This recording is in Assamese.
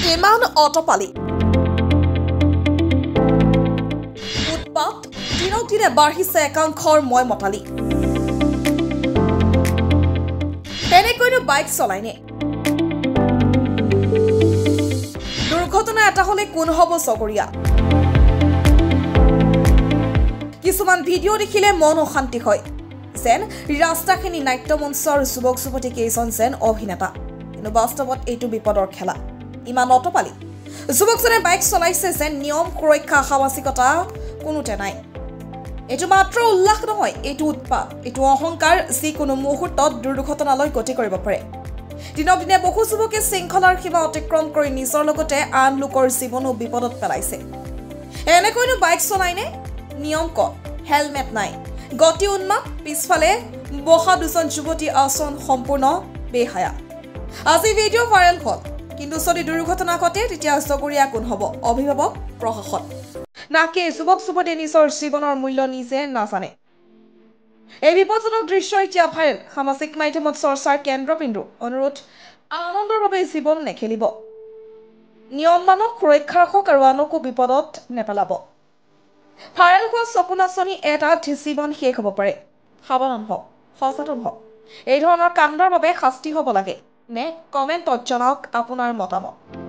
ইমান অটপালি উৎপাত দিনক দিনে বাঢ়িছে একাংশৰ মই মতালি তেনেকৈনো বাইক চলাইনে দুৰ্ঘটনা এটা হলে কোন হব চগৰীয়া কিছুমান ভিডিঅ' দেখিলে মন অশান্তি হয় যেন ৰাস্তাখিনি নাট্যমঞ্চৰ যুৱক যুৱতী কেইজন যেন অভিনেতা কিন্তু বাস্তৱত এইটো বিপদৰ খেলা ইমান অটপালি যুৱকজনে বাইক চলাইছে যেন নিয়ম সুৰক্ষা সামাজিকতা কোনোতে নাই এইটো মাত্ৰ উল্লাস নহয় এইটো উৎপাত এইটো অহংকাৰ যিকোনো মুহূৰ্তত দুৰ্ঘটনালৈ গতি কৰিব পাৰে দিনক দিনে বহু যুৱকে শৃংখলাৰ সীমা অতিক্ৰম কৰি নিজৰ লগতে আন লোকৰ জীৱনো বিপদত পেলাইছে এনেকৈনো বাইক চলাইনে নিয়ম কত হেলমেট নাই গতি উন্মাদ পিছফালে বহা দুজন যুৱতী আসন সম্পূৰ্ণ বেহায়া আজি ভিডিঅ' ভাইৰেল হ'ল কিন্তু যদি দুৰ্ঘটনা ঘটে তেতিয়া চগৰীয়া কোন হ'ব অভিভাৱক প্ৰশাসন নাকি যুৱক যুৱতী নিজৰ জীৱনৰ মূল্য নিজে নাজানে এই বিপদজনক দৃশ্য এতিয়া ভাইৰেল সামাজিক মাধ্যমত চৰ্চাৰ কেন্দ্ৰবিন্দু অনুৰোধ আনন্দৰ বাবে জীৱন নেখেলিব নিয়ম মানক সুৰক্ষা ৰাখক আৰু আনকো বিপদত নেপেলাব ভাইৰেল হোৱা চকু নাচনি এটাত জীৱন শেষ হ'ব পাৰে সাৱধান হওক সচেতন হওক এই ধৰণৰ কাণ্ডৰ বাবে শাস্তি হ'ব লাগে নে কমেণ্টত জনাওক আপোনাৰ মতামত